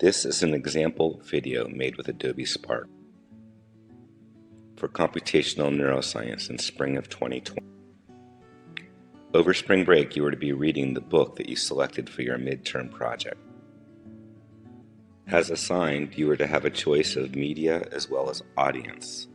This is an example video made with Adobe Spark for computational neuroscience in spring of 2020. Over spring break, you are to be reading the book that you selected for your midterm project. As assigned, you are to have a choice of media as well as audience.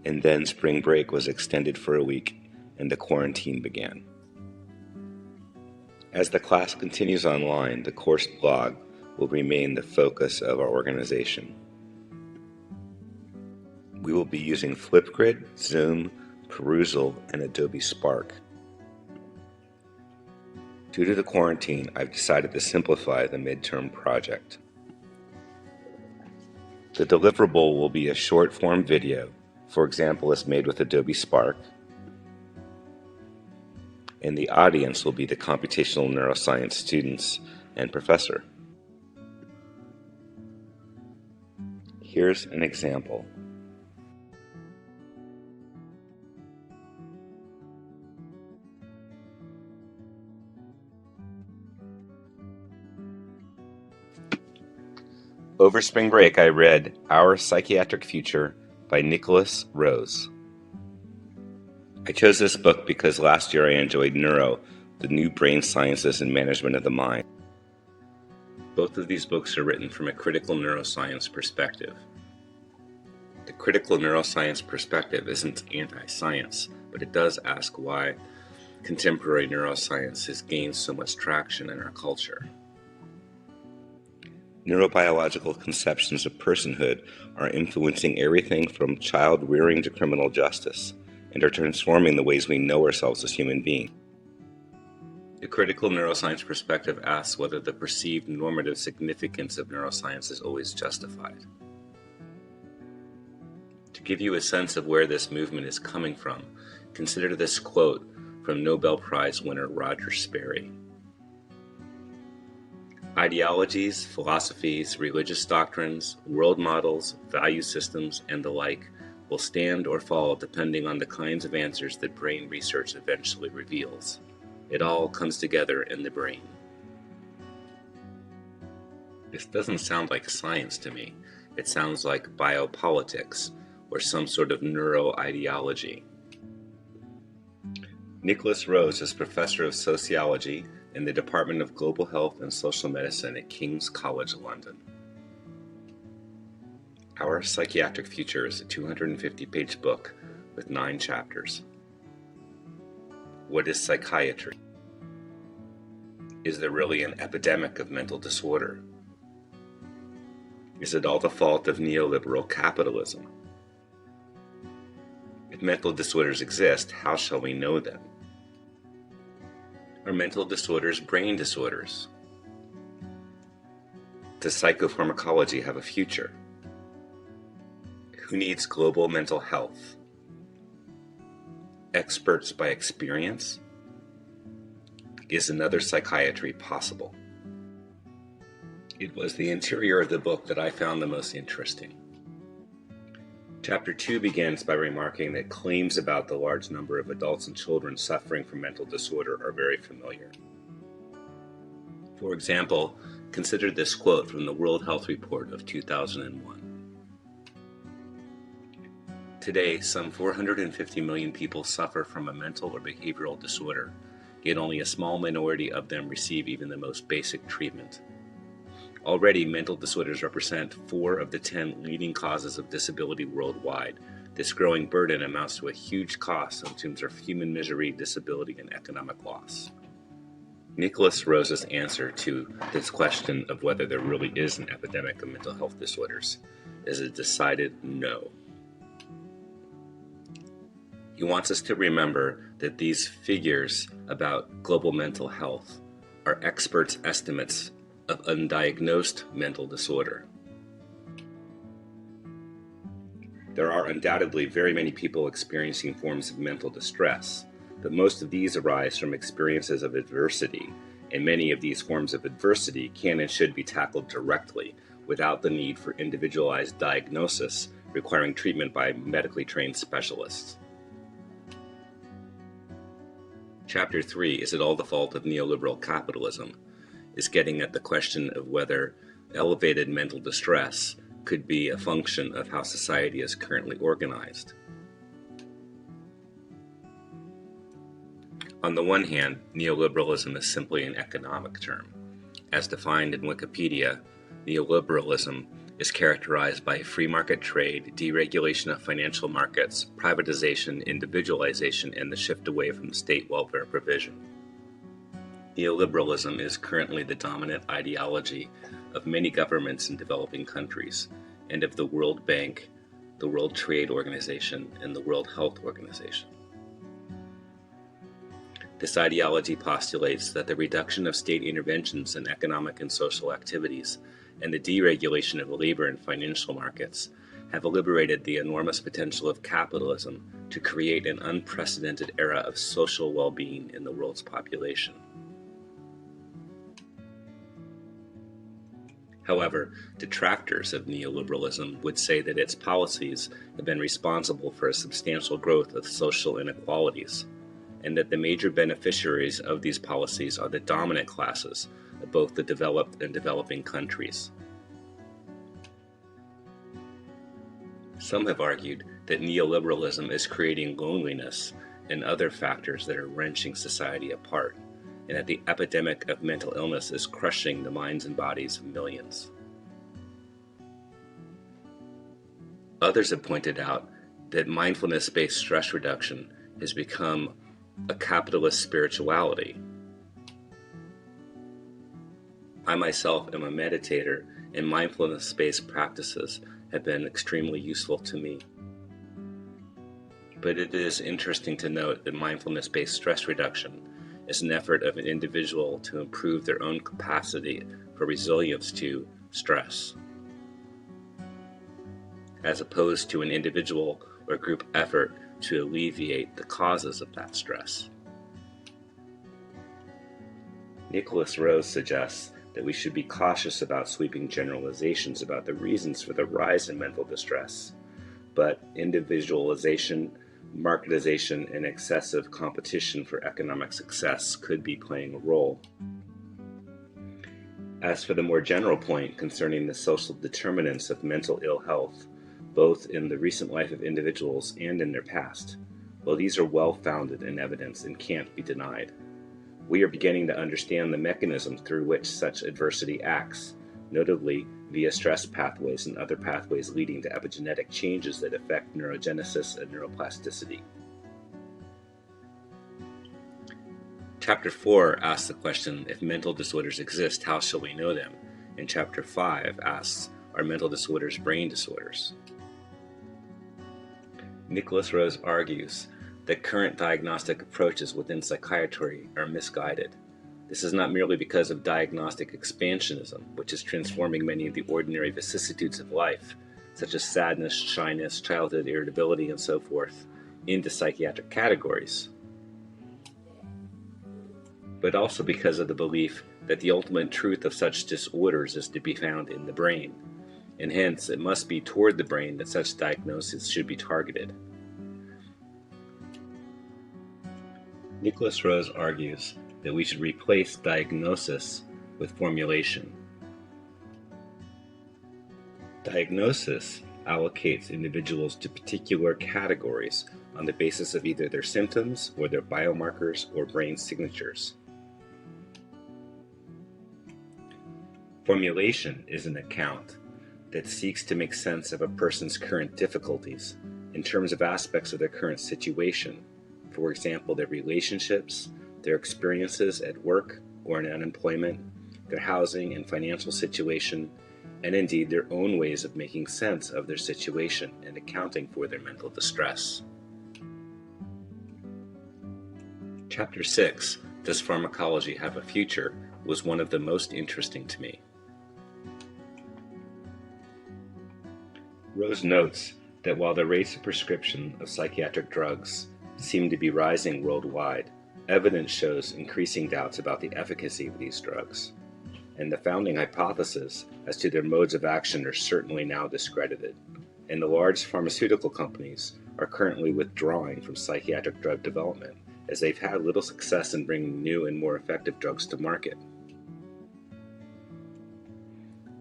And then spring break was extended for a week and the quarantine began. As the class continues online, the course blog will remain the focus of our organization. We will be using Flipgrid, Zoom, Perusal, and Adobe Spark. Due to the quarantine, I've decided to simplify the midterm project. The deliverable will be a short-form video, for example, as made with Adobe Spark, and the audience will be the computational neuroscience students and professor. Here's an example. Over spring break, I read Our Psychiatric Future by NIKOLAS ROSE. I chose this book because last year I enjoyed Neuro, the New Brain Sciences and Management of the Mind. Both of these books are written from a critical neuroscience perspective. The critical neuroscience perspective isn't anti-science, but it does ask why contemporary neuroscience has gained so much traction in our culture. Neurobiological conceptions of personhood are influencing everything from child rearing to criminal justice, and are transforming the ways we know ourselves as human beings. The critical neuroscience perspective asks whether the perceived normative significance of neuroscience is always justified. To give you a sense of where this movement is coming from, consider this quote from Nobel Prize winner Roger Sperry. Ideologies, philosophies, religious doctrines, world models, value systems, and the like will stand or fall depending on the kinds of answers that brain research eventually reveals. It all comes together in the brain. This doesn't sound like science to me. It sounds like biopolitics or some sort of neuro-ideology. NIKOLAS ROSE is professor of sociology in the Department of Global Health and Social Medicine at King's College London. Our Psychiatric Future is a 250-page book with 9 chapters. What is psychiatry? Is there really an epidemic of mental disorder? Is it all the fault of neoliberal capitalism? If mental disorders exist, how shall we know them? Are mental disorders brain disorders? Does psychopharmacology have a future? Who needs global mental health? Experts by experience? Is another psychiatry possible? It was the interior of the book that I found the most interesting. Chapter 2 begins by remarking that claims about the large number of adults and children suffering from mental disorder are very familiar. For example, consider this quote from the World Health Report of 2001. Today, some 450 million people suffer from a mental or behavioral disorder, yet only a small minority of them receive even the most basic treatment. Already, mental disorders represent 4 of the 10 leading causes of disability worldwide. This growing burden amounts to a huge cost in terms of human misery, disability, and economic loss. NIKOLAS ROSE's answer to this question of whether there really is an epidemic of mental health disorders is a decided no. He wants us to remember that these figures about global mental health are experts' estimates of undiagnosed mental disorder. There are undoubtedly very many people experiencing forms of mental distress, but most of these arise from experiences of adversity, and many of these forms of adversity can and should be tackled directly without the need for individualized diagnosis requiring treatment by medically trained specialists. Chapter 3, Is it all the fault of neoliberal capitalism?, is getting at the question of whether elevated mental distress could be a function of how society is currently organized. On the one hand, neoliberalism is simply an economic term. As defined in Wikipedia, neoliberalism is characterized by free market trade, deregulation of financial markets, privatization, individualization, and the shift away from state welfare provision. Neoliberalism is currently the dominant ideology of many governments in developing countries and of the World Bank, the World Trade Organization, and the World Health Organization. This ideology postulates that the reduction of state interventions in economic and social activities and the deregulation of labor and financial markets have liberated the enormous potential of capitalism to create an unprecedented era of social well-being in the world's population. However, detractors of neoliberalism would say that its policies have been responsible for a substantial growth of social inequalities, and that the major beneficiaries of these policies are the dominant classes of both the developed and developing countries. Some have argued that neoliberalism is creating loneliness and other factors that are wrenching society apart, and that the epidemic of mental illness is crushing the minds and bodies of millions. Others have pointed out that mindfulness-based stress reduction has become a capitalist spirituality. I myself am a meditator, and mindfulness-based practices have been extremely useful to me. But it is interesting to note that mindfulness-based stress reduction is an effort of an individual to improve their own capacity for resilience to stress, as opposed to an individual or group effort to alleviate the causes of that stress. NIKOLAS ROSE suggests that we should be cautious about sweeping generalizations about the reasons for the rise in mental distress, but individualization, marketization, and excessive competition for economic success could be playing a role. As for the more general point concerning the social determinants of mental ill health, both in the recent life of individuals and in their past, well, these are well-founded in evidence and can't be denied. We are beginning to understand the mechanisms through which such adversity acts, notably via stress pathways and other pathways leading to epigenetic changes that affect neurogenesis and neuroplasticity. Chapter 4 asks the question, if mental disorders exist, how shall we know them? And Chapter 5 asks, are mental disorders brain disorders? NIKOLAS ROSE argues that current diagnostic approaches within psychiatry are misguided. This is not merely because of diagnostic expansionism, which is transforming many of the ordinary vicissitudes of life, such as sadness, shyness, childhood irritability, and so forth, into psychiatric categories, but also because of the belief that the ultimate truth of such disorders is to be found in the brain, and hence it must be toward the brain that such diagnoses should be targeted. NIKOLAS ROSE argues that we should replace diagnosis with formulation. Diagnosis allocates individuals to particular categories on the basis of either their symptoms or their biomarkers or brain signatures. Formulation is an account that seeks to make sense of a person's current difficulties in terms of aspects of their current situation, for example, their relationships, their experiences at work or in unemployment, their housing and financial situation, and indeed their own ways of making sense of their situation and accounting for their mental distress. Chapter 6, Does Pharmacology Have a Future?, was one of the most interesting to me. Rose notes that while the rates of prescription of psychiatric drugs seem to be rising worldwide, evidence shows increasing doubts about the efficacy of these drugs, and the founding hypotheses as to their modes of action are certainly now discredited, and the large pharmaceutical companies are currently withdrawing from psychiatric drug development as they've had little success in bringing new and more effective drugs to market.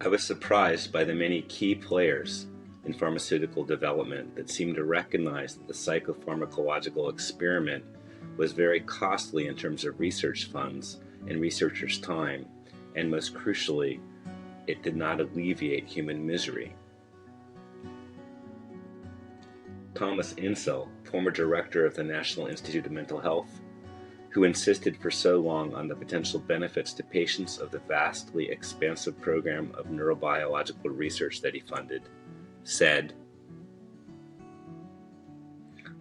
I was surprised by the many key players in pharmaceutical development that seemed to recognize that the psychopharmacological experiment was very costly in terms of research funds and researchers' time, and most crucially, it did not alleviate human misery. Thomas Insel, former director of the National Institute of Mental Health, who insisted for so long on the potential benefits to patients of the vastly expansive program of neurobiological research that he funded, said,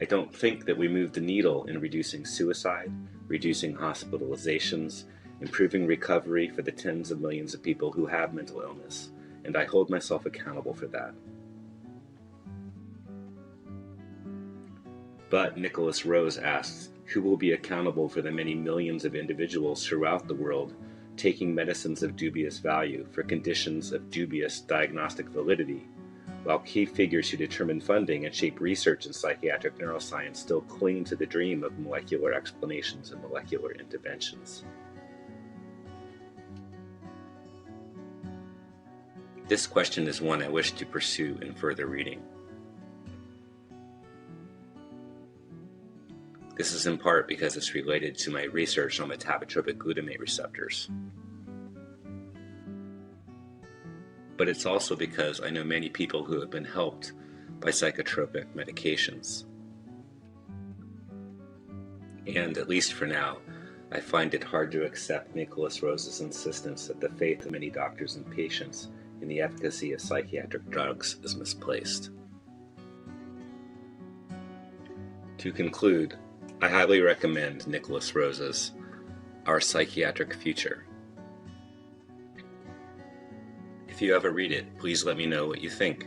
"I don't think that we moved the needle in reducing suicide, reducing hospitalizations, improving recovery for the tens of millions of people who have mental illness, and I hold myself accountable for that." But NIKOLAS ROSE asks, who will be accountable for the many millions of individuals throughout the world taking medicines of dubious value for conditions of dubious diagnostic validity, while key figures who determine funding and shape research in psychiatric neuroscience still cling to the dream of molecular explanations and molecular interventions? This question is one I wish to pursue in further reading. This is in part because it's related to my research on metabotropic glutamate receptors. But it's also because I know many people who have been helped by psychotropic medications. And, at least for now, I find it hard to accept NIKOLAS ROSE's insistence that the faith of many doctors and patients in the efficacy of psychiatric drugs is misplaced. To conclude, I highly recommend NIKOLAS ROSE's Our Psychiatric Future. If you ever read it, please let me know what you think.